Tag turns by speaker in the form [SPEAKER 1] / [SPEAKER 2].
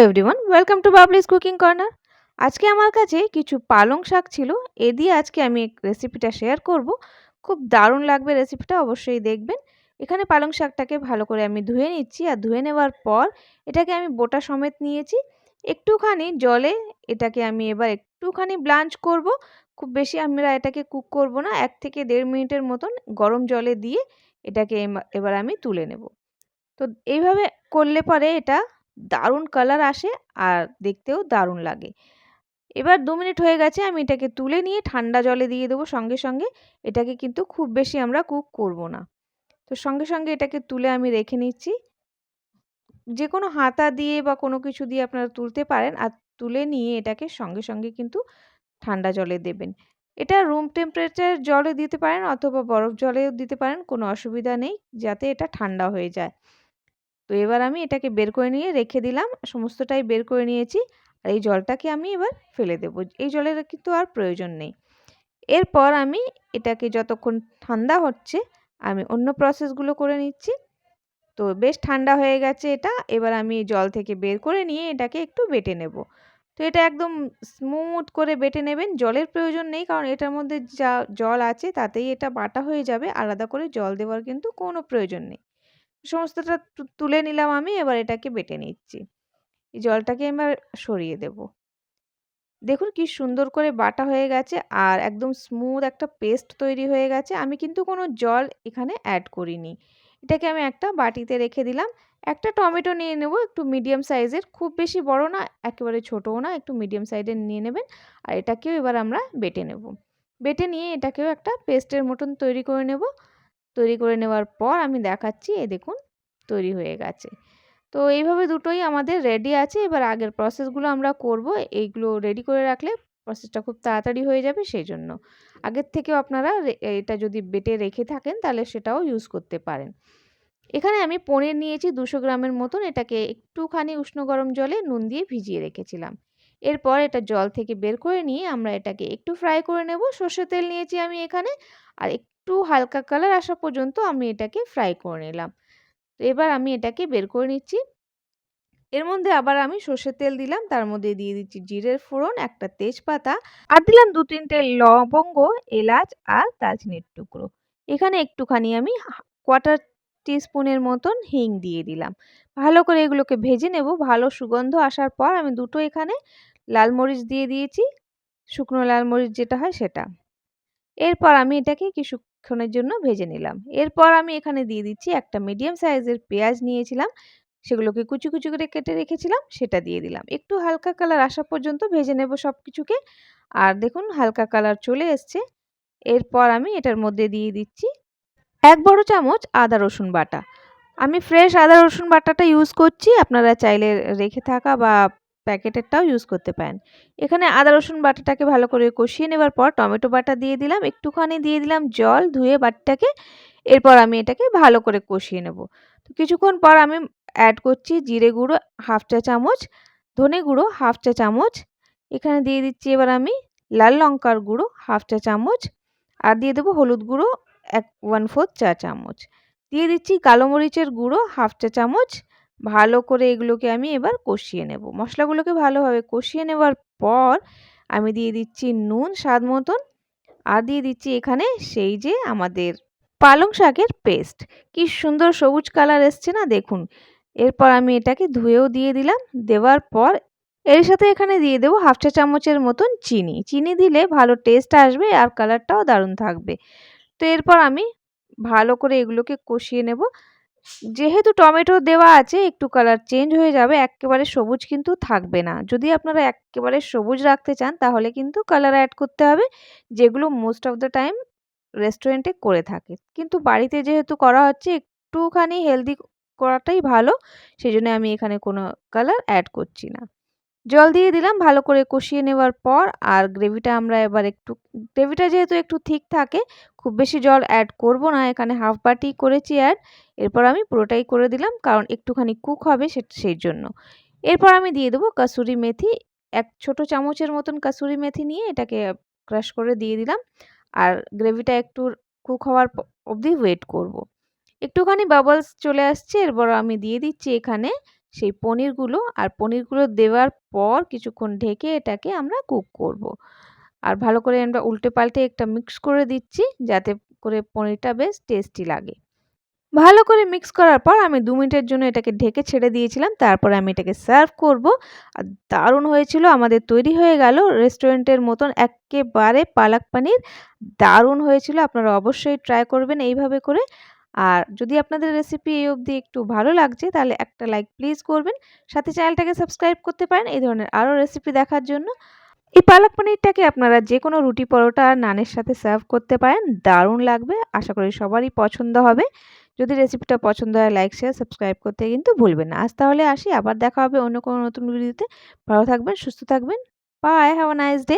[SPEAKER 1] Everyone, welcome to বাবলিস cooking corner. আজকে আমার কাছে কিছু পালং শাক ছিল। এ দিয়ে আজকে আমি রেসিপিটা শেয়ার করব। খুব দারুণ লাগবে রেসিপিটা, অবশ্যই দেখবেন। এখানে পালং শাকটাকে ভালো করে আমি ধুয়ে নিচ্ছি, আর ধুয়ে নেওয়ার পর এটাকে আমি বোটা সমেত নিয়েছি। একটুখানি জলে এটাকে আমি এবার একটুখানি ব্লাঞ্চ করব। খুব বেশি আমরা এটাকে কুক করব না, 1 থেকে 1.5 মিনিটের মতন গরম জলে দিয়ে এটাকে এবার আমি তুলে নেব। তো এইভাবে করলে পরে এটা দারুণ কালার আসে আর দেখতেও দারুণ লাগে। এবার ২ মিনিট হয়ে গেছে, আমি এটাকে তুলে নিয়ে ঠান্ডা জলে দিয়ে দেবো সঙ্গে, সঙ্গে। এটাকে কিন্তু খুব বেশি আমরা কুক করব না। তো সঙ্গে, সঙ্গে এটাকে তুলে আমি রেখে নিচ্ছি। যেকোনো হাতা দিয়ে বা কোনো কিছু দিয়ে আপনারা তুলতে পারেন, আর তুলে নিয়ে এটাকে সঙ্গে, সঙ্গে কিন্তু ঠান্ডা জলে দেবেন। এটা রুম টেম্পারেচার জলে দিতে পারেন অথবা বরফ জলেও দিতে পারেন, কোনো অসুবিধা নেই, যাতে এটা ঠান্ডা হয়ে যায়। তো এবার আমি এটাকে বের করে নিয়ে রেখে দিলাম। সমস্তটাই বের করে নিয়েছি। আর এই জলটাকে আমি এবার ফেলে দেব। এই জলের কিন্তু আর প্রয়োজন নেই। এরপর আমি এটাকে যতক্ষণ ঠান্ডা হচ্ছে, আমি অন্য প্রসেসগুলো করে নিচ্ছি। তো বেশ ঠান্ডা হয়ে গেছে এটা। এবার আমি জল থেকে বের করে নিয়ে এটাকে একটু বেটে নেব। তো এটা একদম স্মুথ করে বেটে নেবেন। জলের প্রয়োজন নেই, কারণ এটার মধ্যে যা জল আছে তাতেই এটা বাটা হয়ে যাবে। আলাদা করে জল দেওয়ার কিন্তু কোনো প্রয়োজন নেই। সমস্তটা তুলে নিলাম আমি, এবার এটাকে বেটে নিচ্ছি। এই জলটাকে এবার সরিয়ে দেব। দেখুন কি সুন্দর করে বাটা হয়ে গেছে, আর একদম স্মুথ একটা পেস্ট তৈরি হয়ে গেছে। আমি কিন্তু কোনো জল এখানে অ্যাড করিনি। এটাকে আমি একটা বাটিতে রেখে দিলাম। একটা টমেটো নিয়ে নেব, একটু মিডিয়াম সাইজের, খুব বেশি বড় না, একেবারে ছোটও না, একটু মিডিয়াম সাইজের নিয়ে নেবেন। আর এটাকেও এবার আমরা বেটে নেব। বেটে নিয়ে এটাকেও একটা পেস্টের মতন তৈরি করে নেব। তৈরি করে নেওয়ার পর আমি দেখাচ্ছি, এই দেখুন তৈরি হয়ে গেছে। তো এইভাবে দুটোই আমাদের রেডি আছে। এবার আগের প্রসেসগুলো আমরা করব। এইগুলো রেডি করে রাখলে প্রসেসটা খুব তাড়াতাড়ি হয়ে যাবে, সেজন্য। আগের থেকেও আপনারা এটা যদি বেটে রেখে থাকেন তাহলে সেটাও ইউজ করতে পারেন। এখানে আমি পনির নিয়েছি 200 গ্রামের মতন। এটাকে একটুখানি উষ্ণ গরম জলে নুন দিয়ে ভিজিয়ে রেখেছিলাম। এরপর এটা জল থেকে বের করে নিয়ে আমরা এটাকে একটু ফ্রাই করে নেব। সর্ষের তেল নিয়েছি আমি এখানে। আর একটু হালকা কালার আসা পর্যন্ত আমি এটাকে ফ্রাই করে নিলাম। তো এবার আমি এটাকে বের করে নিচ্ছি। এর মধ্যে আবার আমি সর্ষের তেল দিলাম, তার মধ্যে দিয়ে দিচ্ছি জিরের ফোড়ন, একটা তেজপাতা, আর দিলাম 2-3টে লবঙ্গ, এলাচ আর দারচিনির টুকরো। এখানে একটুখানি আমি কোয়ার্টার টিস্পুনের মতন হিং দিয়ে দিলাম। ভালো করে এগুলোকে ভেজে নেব। ভালো সুগন্ধ আসার পর আমি দুটো এখানে লাল মরিচ দিয়ে দিয়েছি, শুকনো লাল মরিচ যেটা হয় সেটা। এরপর আমি এটাকে কিছুক্ষণের জন্য ভেজে নিলাম। এরপর আমি এখানে দিয়ে দিচ্ছি একটা মিডিয়াম সাইজের পেঁয়াজ নিয়েছিলাম। সেগুলোকে কুচি, কুচি করে কেটে রেখেছিলাম, সেটা দিয়ে দিলাম। একটু হালকা কালার আসা পর্যন্ত ভেজে নেব সবকিছুকে। আর দেখুন হালকা কালার চলে এসছে। এরপর আমি এটার মধ্যে দিয়ে দিচ্ছি ১ বড় চামচ আদা রসুন বাটা। আমি ফ্রেশ আদা রসুন বাটাটা ইউজ করছি। আপনারা চাইলে রেখে থাকা বা প্যাকেটেরটাও ইউজ করতে পারেন। এখানে আদা রসুন বাটাটাকে ভালো করে কষিয়ে নেবার পর টমেটো বাটা দিয়ে দিলাম। একটুখানি দিয়ে দিলাম জল ধুয়ে বাটিটাকে। এরপর আমি এটাকে ভালো করে কষিয়ে নেব। তো কিছুক্ষণ পর আমি অ্যাড করছি জিরে গুঁড়ো 1/2 চা চামচ, ধনে গুঁড়ো 1/2 চা চামচ। এখানে দিয়ে দিচ্ছি এবার আমি লাল লঙ্কার গুঁড়ো 1/2 চা চামচ, আর দিয়ে দেবো হলুদ গুঁড়ো 1/4 চা চামচ। দিয়ে দিচ্ছি কালো মরিচের গুঁড়ো 1/2 চা চামচ। ভালো করে এগুলোকে আমি এবার কষিয়ে নেব। মশলাগুলোকে ভালোভাবে কষিয়ে নেওয়ার পর আমি দিয়ে দিচ্ছি নুন স্বাদ মতন, আর দিয়ে দিচ্ছি এখানে সেই যে আমাদের পালং শাকের পেস্ট। কি সুন্দর সবুজ কালার এসছে না, দেখুন। এরপর আমি এটাকে ধুয়েও দিয়ে দিলাম। দেওয়ার পর এর সাথে এখানে দিয়ে দেবো 1/2 চা চামচের মতন চিনি। চিনি দিলে ভালো টেস্ট আসবে আর কালারটাও দারুণ থাকবে। তো এরপর আমি ভালো করে এগুলোকে কষিয়ে নেব। যেহেতু টমেটো দেওয়া আছে, একটু কালার চেঞ্জ হয়ে যাবে, এক্কেবারে সবুজ কিন্তু থাকবে না। যদি আপনারা এক্কেবারে সবুজ রাখতে চান তাহলে কিন্তু কালার অ্যাড করতে হবে, যেগুলো মোস্ট অফ দ্য টাইম রেস্টুরেন্টে করে থাকে। কিন্তু বাড়িতে যেহেতু করা হচ্ছে, একটুখানি হেলদি করাটাই ভালো। সেজন্য আমি এখানে কোনো কালার অ্যাড করছি না। জল দিয়ে দিলাম ভালো করে কষিয়ে নেওয়ার পর। আর গ্রেভিটা আমরা এবার একটু, গ্রেভিটা যেহেতু একটু থিক থাকে, খুব বেশি জল অ্যাড করব না, এখানে হাফ বাটি করেছি অ্যাড। এরপর আমি পুরোটাই করে দিলাম, কারণ একটুখানি কুক হবে সেই জন্য। এরপর আমি দিয়ে দেবো কাসুরি মেথি। 1 ছোট চামচের মতন কাসুরি মেথি নিয়ে এটাকে ক্রাশ করে দিয়ে দিলাম। আর গ্রেভিটা একটু কুক হওয়ার অবধি ওয়েট করব। একটুখানি বাবলস চলে আসছে, এরপর আমি দিয়ে দিচ্ছি এখানে সেই পনিরগুলো, আর পনিরগুলো দেওয়ার পর কিছুক্ষণ ঢেকে এটাকে আমরা কুক করব। আর ভালো করে আমরা উল্টে পাল্টে একটা মিক্স করে দিচ্ছি যাতে করে পনিরটা বেশ টেস্টি লাগে। ভালো করে মিক্স করার পর আমি ২ মিনিটের জন্য এটাকে ঢেকে ছেড়ে দিয়েছিলাম। তারপরে আমি এটাকে সার্ভ করব। আর দারুণ হয়েছিল। আমাদের তৈরি হয়ে গেল রেস্টুরেন্টের মতন এক্কেবারে পালাক পানির। দারুণ হয়েছিল। আপনারা অবশ্যই ট্রাই করবেন এইভাবে করে। আর যদি আপনাদের রেসিপি এই অবধি একটু ভালো লাগছে তাহলে একটা লাইক প্লিজ করবেন। সাথে চ্যানেলটাকে সাবস্ক্রাইব করতে পারেন এই ধরনের আরও রেসিপি দেখার জন্য। এই পালক পনিরটাকে আপনারা যেকোনো রুটি, পরোটা আর নানের সাথে সার্ভ করতে পারেন। দারুণ লাগবে। আশা করি সবারই পছন্দ হবে। যদি রেসিপিটা পছন্দ হয় লাইক, শেয়ার, সাবস্ক্রাইব করতে কিন্তু ভুলবেন না। আজ তাহলে আসি। আবার দেখা হবে অন্য কোনো নতুন ভিডিওতে। ভালো থাকবেন, সুস্থ থাকবেন। Bye. Have a nice day.